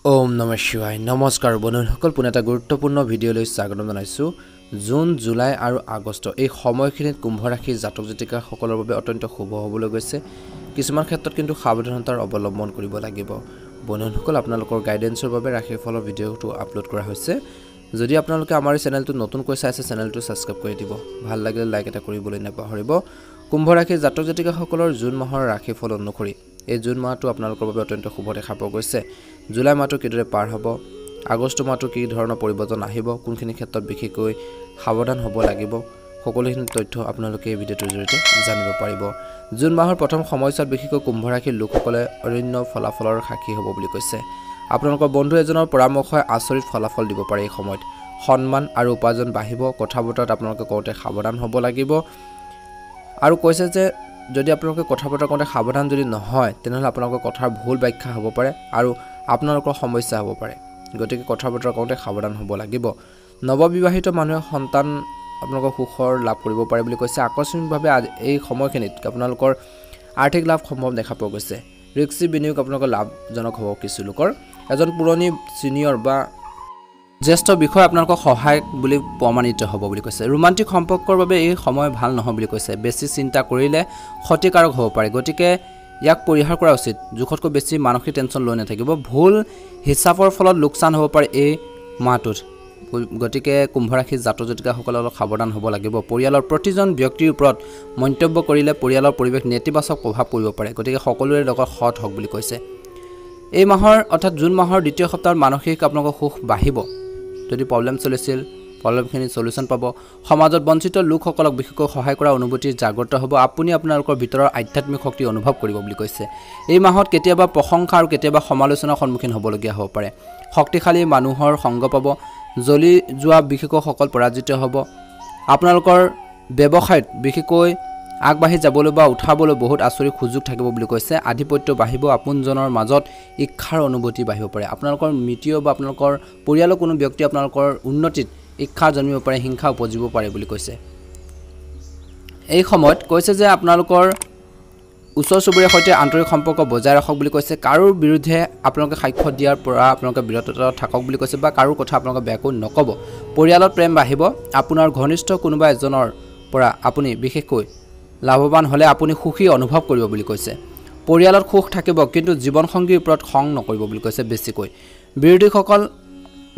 ওম নমঃ শিৱায় নমস্কাৰ বন্ধুসকল পুনে এটা গুৰুত্বপূৰ্ণ ভিডিঅ'লৈ স্বাগতম জনাইছো জুন জুলাই আৰু আগষ্ট এই সময়খিনিত কুম্ভ ৰাশিৰ জাতক জাতিকাসকলৰ বাবে অত্যন্ত শুভ হ'বলৈ গৈছে কিছুমান ক্ষেত্ৰত কিন্তু সাৱধানতাৰ অৱলম্বন কৰিব লাগিব বন্ধুসকল আপোনালোকৰ গাইডেন্সৰ বাবে ৰাশিফলৰ ভিডিঅ'টো আপলোড কৰা হৈছে যদি আপোনালোকে আমাৰ চেনেলটো নতুনকৈ চাইছে চেনেলটো সাবস্ক্ৰাইব কৰি দিব ভাল লাগিলে লাইক এটা কৰিবলৈ নাপাহৰিব কুম্ভ ৰাশিৰ জাতক জাতিকাসকলৰ জুন মাহৰ ৰাশিফল অনুসৰি এই জুন মাহটো আপোনালোকৰ বাবে অত্যন্ত শুভ দেখা পোৱা গৈছে জুলাই মাহটো কিদৰে পাৰ হ'ব আগষ্ট মাহটো কি ধৰণৰ পৰিৱৰ্তন আহিব কোনখিনি ক্ষেত্ৰত বিশেষকৈ সাৱধান হ'ব লাগিব সকলোখিনি তথ্য আপোনালোকে এই ভিডিঅ'টোৰ জৰিয়তে জানিব পাৰিব জুন মাহৰ প্ৰথম সময়ছোৱাত বিশেষকৈ কুম্ভ ৰাশিৰ লোকসকলে অৰণ্য ফলাফলৰ সাক্ষী হ'ব বুলি কৈছে আপোনালোকৰ বন্ধু এজনৰ পৰামৰ্শই আচৰিত ফলাফল দিব পাৰে এই সময়ত সন্মান আৰু উপাৰ্জন বাঢ়িব কথা বতৰাত আপোনালোকে কওঁতে সাৱধান হ'ব লাগিব আৰু কৈছে যে যদি আপোনালোকে কথা বতৰা কৰোঁতে সাৱধান যদি নহয় তেনেহ'লে আপোনালোকৰ কথাৰ ভুল ব্যাখ্যা হ'ব পাৰে আৰু আপোনালোকৰ সমস্যা হ'ব পাৰে গতিকে কথা বতৰা কৰোঁতে সাৱধান হ'ব লাগিব নৱবিবাহিত মানুহে সন্তান আপোনালোকৰ সুখৰ লাভ কৰিব পাৰে বুলি কৈছে আকস্মিকভাৱে এই সময়খিনিত আপোনালোকৰ আৰ্থিক লাভ সম্ভৱ দেখা পোৱা গৈছে ৰিস্কি বিনিয়োগ আপোনালোকৰ লাভজনক হ'ব কিছু লোকৰ এজন পুৰণি সিনিয়ৰ বা জ্যেষ্ঠ বিষয় আপোনালোকক সহায়ক বুলি প্ৰমাণিত হ'ব বুলি কৈছে ৰোমান্টিক সম্পৰ্কৰ বাবে এই সময় ভাল নহয় বুলি কৈছে বেছি চিন্তা কৰিলে ক্ষতিকাৰক হ'ব পাৰে গতিকে ইয়াক পৰিহাৰ কৰা উচিত জোখতকৈ বেছি মানসিক টেনচন লৈ নাথাকিব ভুল হিচাপৰ ফলত লোকচান হ'ব পাৰে এই মাহটোত গতিকে কুম্ভ ৰাশিৰ জাতক জাতিকাসকলে অলপ সাৱধান হ'ব লাগিব পৰিয়ালৰ প্ৰতিজন ব্যক্তিৰ ওপৰত মন্তব্য কৰিলে পৰিয়ালৰ পৰিৱেশ নেতিবাচক প্ৰভাৱ পৰিব পাৰে গতিকে সকলোৰে লগত সৎ হওক বুলি কৈছে এই মাহৰ অৰ্থাৎ জুন মাহৰ দ্বিতীয় সপ্তাহত মানসিক আপোনালোকৰ সুখ বাঢ়িব যদি প্ৰব্লেম চলিছিল প্ৰব্লেমখিনি সলিউশন পাব সমাজত বঞ্চিত লোকসকলক বিশেষকৈ সহায় কৰা অনুভূতি জাগ্ৰত হ'ব আপুনি আপোনালোকৰ ভিতৰৰ আধ্যাত্মিক শক্তি অনুভৱ কৰিব বুলি কৈছে এই মাহত কেতিয়াবা প্ৰশংসা আৰু কেতিয়াবা সমালোচনাৰ সন্মুখীন হ'বলগীয়া হ'ব পাৰে শক্তিশালী মানুহৰ সংগ পাব জ্বলি যোৱা বিশেষকৈ সকল পৰাজিত হ'ব আপোনালোকৰ ব্যৱসায়ত বিশেষকৈ আগবাঢ়ি যাবলৈ বা উঠাবলৈ বহুত আচৰিত সুযোগ থাকিব বুলি কৈছে আধিপত্য বাঢ়িব আপোনজনৰ মাজত ইচ্ছাৰ অনুভূতি বাঢ়িব পাৰে আপোনালোকৰ মিত্ৰীয় বা আপোনালোকৰ পৰিয়ালৰ কোনো ব্যক্তি আপোনালোকৰ উন্নতিত ইচ্ছা জন্মিব পাৰে হিংসা উপজিব পাৰে বুলি কৈছে এই সময়ত কৈছে যে আপোনালোকৰ ওচৰ চুবুৰীয়াৰ সৈতে আন্তৰিক সম্পৰ্ক বজাই ৰাখক বুলি কৈছে কাৰো বিৰুদ্ধে আপোনালোকে সাক্ষ্য দিয়াৰ পৰা আপোনালোকে বিৰত থাকক বুলি কৈছে বা কাৰো কথা আপোনালোকে বেয়াকৈ নক'ব পৰিয়ালত প্ৰেম বাঢ়িব আপোনাৰ ঘনিষ্ঠ কোনোবা এজনৰ পৰা আপুনি বিশেষকৈ লাভৱান হ'লে আপুনি সুখী অনুভৱ কৰিব বুলি কৈছে পৰিয়ালত সুখ থাকিব কিন্তু জীৱনসংগীৰ ওপৰত খং নকৰিব বুলি কৈছে বেছিকৈ বিৰোধীসকল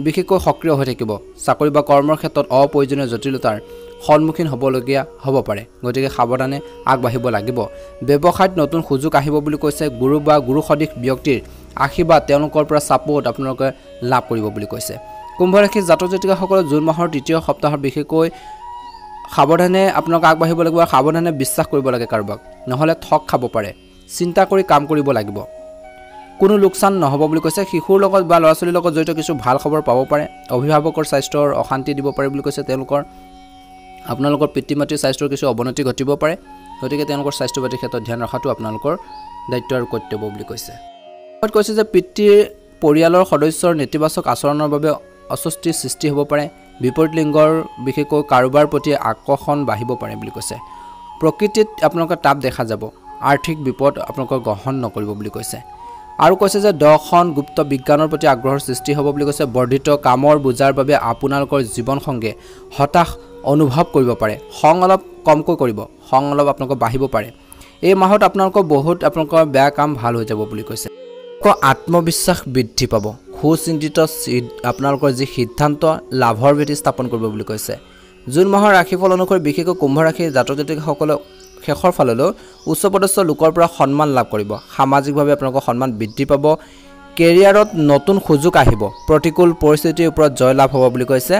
বিশেষকৈ সক্ৰিয় হৈ থাকিব চাকৰি বা কৰ্মৰ ক্ষেত্ৰত অপ্ৰয়োজনীয় জটিলতাৰ সন্মুখীন হ'বলগীয়া হ'ব পাৰে গতিকে সাৱধানে আগবাঢ়িব লাগিব ব্যৱসায়ত নতুন সুযোগ আহিব বুলি কৈছে গুৰু বা গুৰু সদৃশ ব্যক্তিৰ আশীৰ্বাদ তেওঁলোকৰ পৰা ছাপোৰ্ট আপোনালোকে লাভ কৰিব বুলি কৈছে কুম্ভ ৰাশিৰ জাতক জাতিকাসকলৰ জুন মাহৰ তৃতীয় সপ্তাহত বিশেষকৈ সাৱধানে আপোনালোক আগবাঢ়িব লাগিব সাৱধানে বিশ্বাস কৰিব লাগে কাৰোবাক নহ'লে ঠগ খাব পাৰে চিন্তা কৰি কাম কৰিব লাগিব কোনো লোকচান নহ'ব বুলি কৈছে শিশুৰ লগত বা ল'ৰা ছোৱালীৰ লগত জড়িত কিছু ভাল খবৰ পাব পাৰে অভিভাৱকৰ স্বাস্থ্যৰ অশান্তি দিব পাৰে বুলি কৈছে তেওঁলোকৰ আপোনালোকৰ পিতৃ মাতৃৰ স্বাস্থ্যৰ কিছু অৱনতি ঘটিব পাৰে গতিকে তেওঁলোকৰ স্বাস্থ্য পাতিৰ ক্ষেত্ৰত ধ্যান ৰখাটো আপোনালোকৰ দায়িত্ব আৰু কৰ্তব্য বুলি কৈছে কৈছে যে পিতৃৰ পৰিয়ালৰ সদস্যৰ নেতিবাচক আচৰণৰ বাবে অস্বস্তিৰ সৃষ্টি হ'ব পাৰে বিপৰীত লিংগৰ বিশেষকৈ কাৰোবাৰ প্ৰতি আকৰ্ষণ বাঢ়িব পাৰে বুলি কৈছে প্ৰকৃতিত আপোনালোকৰ তাপ দেখা যাব আৰ্থিক বিপদ আপোনালোকৰ গ্ৰহণ নকৰিব বুলি কৈছে আৰু কৈছে যে দৰ্শন গুপ্ত বিজ্ঞানৰ প্ৰতি আগ্ৰহৰ সৃষ্টি হ'ব বুলি কৈছে বৰ্ধিত কামৰ বোজাৰ বাবে আপোনালোকৰ জীৱনসংগে হতাশ অনুভৱ কৰিব পাৰে খং অলপ কমকৈ কৰিব খং অলপ আপোনালোকৰ বাঢ়িব পাৰে এই মাহত আপোনালোকৰ বহুত আপোনালোকৰ বেয়া কাম ভাল হৈ যাব বুলি কৈছে আত্মবিশ্বাস বৃদ্ধি পাব সুচিন্তিত আপোনালোকৰ যি সিদ্ধান্ত লাভৰ ভেটি স্থাপন কৰিব বুলি কৈছে জুন মাহৰ ৰাশিফল অনুসৰি বিশেষকৈ কুম্ভ ৰাশিৰ জাতক জাতিকাসকলে শেষৰ ফাললৈ উচ্চপদস্থ লোকৰ পৰা সন্মান লাভ কৰিব সামাজিকভাৱে আপোনালোকৰ সন্মান বৃদ্ধি পাব কেৰিয়াৰত নতুন সুযোগ আহিব প্ৰতিকূল পৰিস্থিতিৰ ওপৰত জয় লাভ হ'ব বুলি কৈছে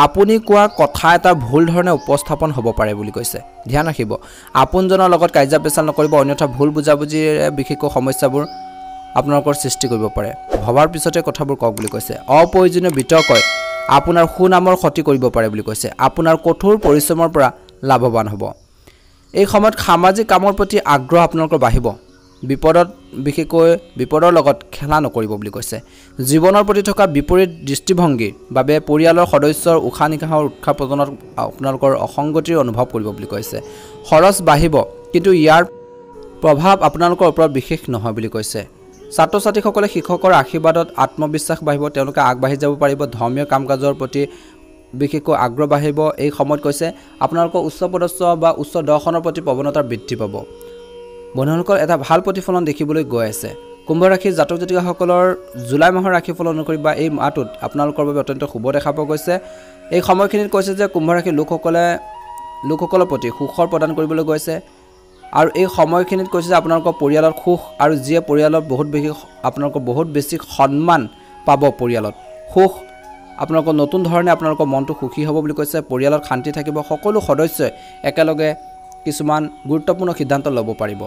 আপুনি কোৱা কথা এটা ভুল ধৰণে উপস্থাপন হ'ব পাৰে বুলি কৈছে ধ্যান ৰাখিব আপোনজনৰ লগত কাজিয়া পেচাল নকৰিব অন্যথা ভুল বুজাবুজিৰে বিশেষকৈ সমস্যাবোৰ আপোনালোকৰ সৃষ্টি কৰিব পাৰে ভবাৰ পিছতে কথাবোৰ কওক বুলি কৈছে অপ্ৰয়োজনীয় বিতৰ্কই আপোনাৰ সুনামৰ ক্ষতি কৰিব পাৰে বুলি কৈছে আপোনাৰ কঠোৰ পৰিশ্ৰমৰ পৰা লাভৱান হ'ব এই সময়ত সামাজিক কামৰ প্ৰতি আগ্ৰহ আপোনালোকৰ বাঢ়িব বিপদত বিশেষকৈ বিপদৰ লগত খেলা নকৰিব বুলি কৈছে জীৱনৰ প্ৰতি থকা বিপৰীত দৃষ্টিভংগীৰ বাবে পৰিয়ালৰ সদস্যৰ উশাহ নিশাহৰ উৎসাহ প্ৰদানত আপোনালোকৰ অসংগতিৰ অনুভৱ কৰিব বুলি কৈছে খৰচ বাঢ়িব কিন্তু ইয়াৰ প্ৰভাৱ আপোনালোকৰ ওপৰত বিশেষ নহয় বুলি কৈছে ছাত্ৰ ছাত্ৰীসকলে শিক্ষকৰ আশীৰ্বাদত আত্মবিশ্বাস বাঢ়িব, তেওঁলোকে আগবাঢ়ি যাব পাৰিব, ধৰ্মীয় কাম কাজৰ প্ৰতি বিশেষকৈ আগ্ৰহ বাঢ়িব। এই সময়ত কৈছে আপোনালোকৰ উচ্চ পদস্থ বা উচ্চ দৰ্শনৰ প্ৰতি প্ৰৱণতা বৃদ্ধি পাব। বন্ধুসকল এটা ভাল প্ৰতিফলন দেখিবলৈ গৈ আছে। কুম্ভ ৰাশিৰ জাতক জাতিকাসকলৰ জুলাই মাহৰ ৰাশিফল অনুসৰি বা এই মাহটোত আপোনালোকৰ বাবে অত্যন্ত শুভ দেখা পোৱা গৈছে। এই সময়খিনিত কৈছে যে কুম্ভ ৰাশিৰ লোকসকলৰ প্ৰতি সুখৰ প্ৰদান কৰিবলৈ গৈছে আৰু এই সময়খিনিত কৈছে যে আপোনালোকৰ পৰিয়ালৰ সুখ আৰু যিয়ে পৰিয়ালত আপোনালোকৰ বহুত বেছি সন্মান পাব। পৰিয়ালত সুখ আপোনালোকৰ নতুন ধৰণে আপোনালোকৰ মনটো সুখী হ'ব বুলি কৈছে। পৰিয়ালত শান্তি থাকিব, সকলো সদস্যই একেলগে কিছুমান গুৰুত্বপূৰ্ণ সিদ্ধান্ত ল'ব পাৰিব।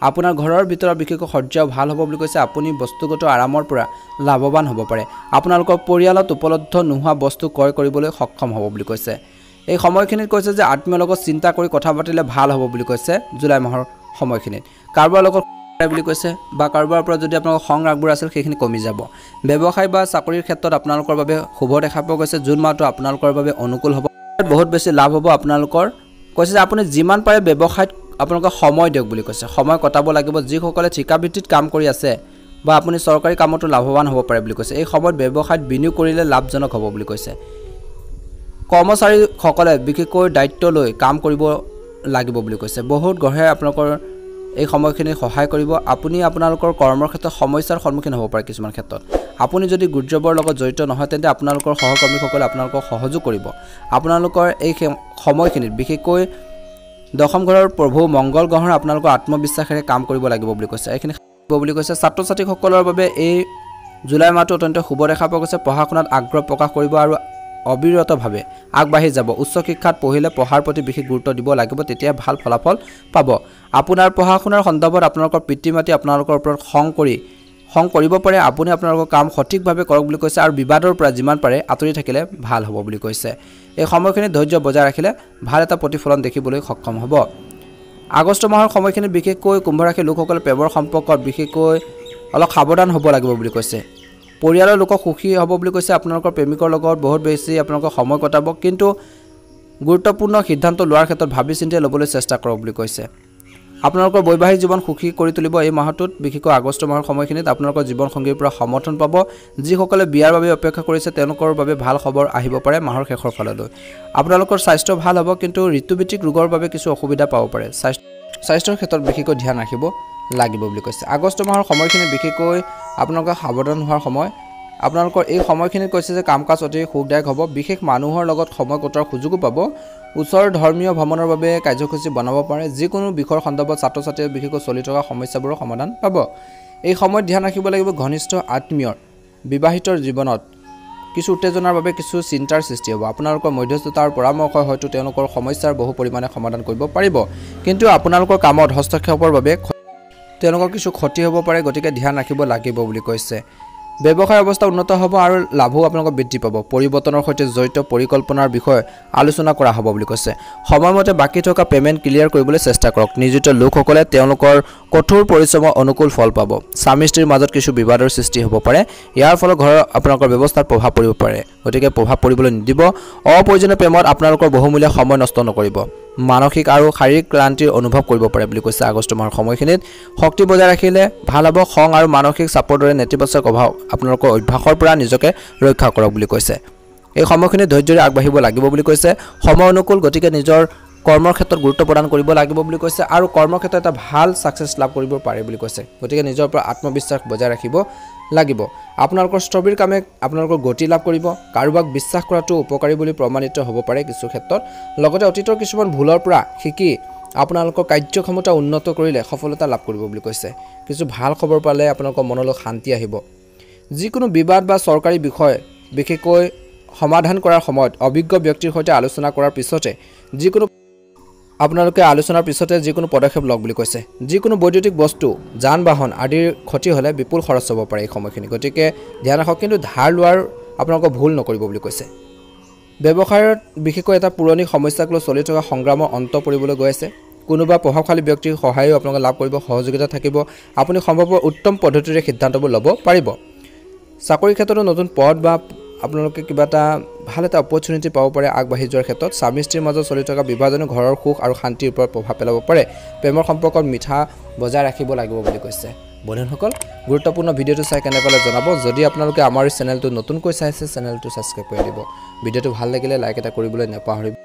আপোনাৰ ঘৰৰ ভিতৰত বিশেষকৈ সজ্জাও ভাল হ'ব বুলি কৈছে। আপুনি বস্তুগত আৰামৰ পৰা লাভৱান হ'ব পাৰে। আপোনালোকৰ পৰিয়ালত উপলব্ধ নোহোৱা বস্তু ক্ৰয় কৰিবলৈ সক্ষম হ'ব বুলি কৈছে। এই সময়খিনিত কৈছে যে আত্মীয়ৰ লগত চিন্তা কৰি কথা পাতিলে ভাল হ'ব বুলি কৈছে। জুলাই মাহৰ সময়খিনিত কাৰোবাৰ লগত বুলি কৈছে বা কাৰোবাৰ পৰা যদি আপোনালোকৰ খং ৰাগবোৰ আছিল সেইখিনি কমি যাব। ব্যৱসায় বা চাকৰিৰ ক্ষেত্ৰত আপোনালোকৰ বাবে শুভ দেখা পোৱা গৈছে। জুন মাহটো আপোনালোকৰ বাবে অনুকূল হ'ব, বহুত বেছি লাভ হ'ব আপোনালোকৰ। কৈছে যে আপুনি যিমান পাৰে ব্যৱসায়ত আপোনালোকে সময় দিয়ক বুলি কৈছে। সময় কটাব লাগিব। যিসকলে ঠিকাভিত্তিত কাম কৰি আছে বা আপুনি চৰকাৰী কামতো লাভৱান হ'ব পাৰে বুলি কৈছে। এই সময়ত ব্যৱসায়ত বিনিয়োগ কৰিলে লাভজনক হ'ব বুলি কৈছে। কৰ্মচাৰীসকলে বিশেষকৈ দায়িত্ব লৈ কাম কৰিব লাগিব বুলি কৈছে। বহুত গ্ৰহে আপোনালোকৰ এই সময়খিনি সহায় কৰিব। আপুনি আপোনালোকৰ কৰ্মৰ ক্ষেত্ৰত সমস্যাৰ সন্মুখীন হ'ব পাৰে। কিছুমান ক্ষেত্ৰত আপুনি যদি গুজবৰ লগত জড়িত নহয় তেন্তে আপোনালোকৰ সহকৰ্মীসকলে আপোনালোকক সহযোগ কৰিব। আপোনালোকৰ এই সময়খিনিত বিশেষকৈ দশম ঘৰৰ প্ৰভু মংগল গ্ৰহৰ আপোনালোকৰ আত্মবিশ্বাসেৰে কাম কৰিব লাগিব বুলি কৈছে। এইখিনি বুলি কৈছে। ছাত্ৰ ছাত্ৰীসকলৰ বাবে এই জুলাই মাহটো অত্যন্ত শুভ দেখা পোৱা গৈছে। পঢ়া শুনাত আগ্ৰহ প্ৰকাশ কৰিব আৰু অবিৰতভাৱে আগবাঢ়ি যাব। উচ্চ শিক্ষাত পঢ়িলে পঢ়াৰ প্ৰতি বিশেষ গুৰুত্ব দিব লাগিব, তেতিয়া ভাল ফলাফল পাব। আপোনাৰ পঢ়া শুনাৰ সন্দৰ্ভত আপোনালোকৰ পিতৃ মাতৃ আপোনালোকৰ ওপৰত খং কৰিব পাৰে। আপুনি আপোনালোকৰ কাম সঠিকভাৱে কৰক বুলি কৈছে আৰু বিবাদৰ পৰা যিমান পাৰে আঁতৰি থাকিলে ভাল হ'ব বুলি কৈছে। এই সময়খিনিত ধৈৰ্য বজাই ৰাখিলে ভাল এটা প্ৰতিফলন দেখিবলৈ সক্ষম হ'ব। আগষ্ট মাহৰ সময়খিনিত বিশেষকৈ কুম্ভ ৰাশিৰ লোকসকলে প্ৰেমৰ সম্পৰ্কত বিশেষকৈ অলপ সাৱধান হ'ব লাগিব বুলি কৈছে। পৰিয়ালৰ লোকক সুখী হ'ব বুলি কৈছে। আপোনালোকৰ প্ৰেমিকৰ লগত বহুত বেছি আপোনালোকৰ সময় কটাব, কিন্তু গুৰুত্বপূৰ্ণ সিদ্ধান্ত লোৱাৰ ক্ষেত্ৰত ভাবি চিন্তি ল'বলৈ চেষ্টা কৰক বুলি কৈছে। আপোনালোকৰ বৈবাহিক জীৱন সুখী কৰি তুলিব। এই মাহটোত বিশেষকৈ আগষ্ট মাহৰ সময়খিনিত আপোনালোকৰ জীৱনসংগীৰ পৰা সমৰ্থন পাব। যিসকলে বিয়াৰ বাবে অপেক্ষা কৰিছে তেওঁলোকৰ বাবে ভাল খবৰ আহিব পাৰে মাহৰ শেষৰ ফাললৈ। আপোনালোকৰ স্বাস্থ্য ভাল হ'ব, কিন্তু ঋতুভিত্তিক ৰোগৰ বাবে কিছু অসুবিধা পাব পাৰে। স্বাস্থ্যৰ ক্ষেত্ৰত বিশেষকৈ ধ্যান ৰাখিব লাগিব বুলি কৈছে। আগষ্ট মাহৰ সময়খিনি বিশেষকৈ আপোনালোকে সাৱধান হোৱাৰ সময়। আপোনালোকৰ এই সময়খিনিত কৈছে যে কাম কাজ অতি সুখদায়ক হ'ব। বিশেষ মানুহৰ লগত সময় কটোৱাৰ সুযোগো পাব। ওচৰৰ ধৰ্মীয় ভ্ৰমণৰ বাবে কাৰ্যসূচী বনাব পাৰে। যিকোনো বিষয়ৰ সন্দৰ্ভত ছাত্ৰ ছাত্ৰীয়ে বিশেষকৈ চলি থকা সমস্যাবোৰৰ সমাধান পাব। এই সময়ত ধ্যান ৰাখিব লাগিব ঘনিষ্ঠ আত্মীয়ৰ বিবাহিতৰ জীৱনত কিছু উত্তেজনাৰ বাবে কিছু চিন্তাৰ সৃষ্টি হ'ব। আপোনালোকৰ মধ্যস্থতাৰ পৰামৰ্শ হয়তো তেওঁলোকৰ সমস্যাৰ বহু পৰিমাণে সমাধান কৰিব পাৰিব, কিন্তু আপোনালোকৰ কামত হস্তক্ষেপৰ বাবে তেওঁলোকৰ কিছু ক্ষতি হ'ব পাৰে। গতিকে ধ্যান ৰাখিব লাগিব বুলি কৈছে। ব্যৱসায় অৱস্থা উন্নত হ'ব আৰু লাভো আপোনালোকৰ বৃদ্ধি পাব। পৰিৱৰ্তনৰ সৈতে জড়িত পৰিকল্পনাৰ বিষয়ে আলোচনা কৰা হ'ব বুলি কৈছে। সময়মতে বাকী থকা পে'মেণ্ট ক্লিয়াৰ কৰিবলৈ চেষ্টা কৰক। নিয়োজিত লোকসকলে তেওঁলোকৰ কঠোৰ পৰিশ্ৰমৰ অনুকূল ফল পাব। স্বামী স্ত্ৰীৰ মাজত কিছু বিবাদৰ সৃষ্টি হ'ব পাৰে। ইয়াৰ ফলত ঘৰৰ আপোনালোকৰ ব্যৱস্থাত প্ৰভাৱ পৰিব পাৰে, গতিকে প্ৰভাৱ পৰিবলৈ নিদিব। অপ্ৰয়োজনীয় প্ৰেমত আপোনালোকৰ বহুমূলীয়া সময় নষ্ট নকৰিব। মানসিক আৰু শাৰীৰিক ক্লান্তিৰ অনুভৱ কৰিব পাৰে বুলি কৈছে। আগষ্ট মাহৰ সময়খিনিত শক্তি বজাই ৰাখিলে ভাল হ'ব। খং আৰু মানসিক চাপৰ দৰে নেতিবাচক অভাৱ আপোনালোকৰ অভ্যাসৰ পৰা নিজকে ৰক্ষা কৰক বুলি কৈছে। এই সময়খিনিত ধৈৰ্যৰে আগবাঢ়িব লাগিব বুলি কৈছে। সময় অনুকূল, গতিকে নিজৰ কৰ্মৰ ক্ষেত্ৰত গুৰুত্ব প্ৰদান কৰিব লাগিব বুলি কৈছে আৰু কৰ্মৰ ক্ষেত্ৰত এটা ভাল ছাকচেছ লাভ কৰিব পাৰে বুলি কৈছে। গতিকে নিজৰ পৰা আত্মবিশ্বাস বজাই ৰাখিব লাগিব। আপোনালোকৰ স্থবিৰ কামে আপোনালোকৰ গতি লাভ কৰিব। কাৰোবাক বিশ্বাস কৰাটো উপকাৰী বুলি প্ৰমাণিত হ'ব পাৰে কিছু ক্ষেত্ৰত। লগতে অতীতৰ কিছুমান ভুলৰ পৰা শিকি আপোনালোকৰ কাৰ্যক্ষমতা উন্নত কৰিলে সফলতা লাভ কৰিব বুলি কৈছে। কিছু ভাল খবৰ পালে আপোনালোকৰ মনলৈ শান্তি আহিব। যিকোনো বিবাদ বা চৰকাৰী বিষয় বিশেষকৈ সমাধান কৰাৰ সময়ত অভিজ্ঞ ব্যক্তিৰ সৈতে আলোচনা কৰাৰ পিছতে যিকোনো পদক্ষেপ লওক বুলি কৈছে। যিকোনো বৈদ্যুতিক বস্তু যান বাহন আদিৰ ক্ষতি হ'লে বিপুল খৰচ হ'ব পাৰে এই সময়খিনি, গতিকে ধ্যান ৰাখক। কিন্তু ধাৰ লোৱাৰ আপোনালোকে ভুল নকৰিব বুলি কৈছে। ব্যৱসায়ত বিশেষকৈ এটা পুৰণি সমস্যাক লৈ চলি থকা সংগ্ৰামৰ অন্ত পৰিবলৈ গৈ আছে। কোনোবা প্ৰভাৱশালী ব্যক্তিৰ সহায়ো আপোনালোকে লাভ কৰিব, সহযোগিতা থাকিব। আপুনি সম্ভৱপৰ উত্তম পদ্ধতিৰে সিদ্ধান্তবোৰ ল'ব পাৰিব। চাকৰিৰ ক্ষেত্ৰতো নতুন পদ বা আপোনালোকে কিবা এটা ভাল এটা অপৰচুনিটি পাব পাৰে আগবাঢ়ি যোৱাৰ ক্ষেত্ৰত। স্বামী স্ত্ৰীৰ মাজত চলি থকা বিভাজনে ঘৰৰ সুখ আৰু শান্তিৰ ওপৰত প্ৰভাৱ পেলাব পাৰে। প্ৰেমৰ সম্পৰ্কত মিঠা বজাই ৰাখিব লাগিব বুলি কৈছে। বন্ধুসকল গুৰুত্বপূৰ্ণ ভিডিঅ'টো চাই কেনে পালে জনাব যদি আপোনালোকে আমাৰ এই চেনেলটো নতুনকৈ চাইছে চেনেলটো সাবস্ক্ৰাইব কৰি দিব ভিডিঅ'টো ভাল লাগিলে লাইক এটা কৰিবলৈ নাপাহৰিব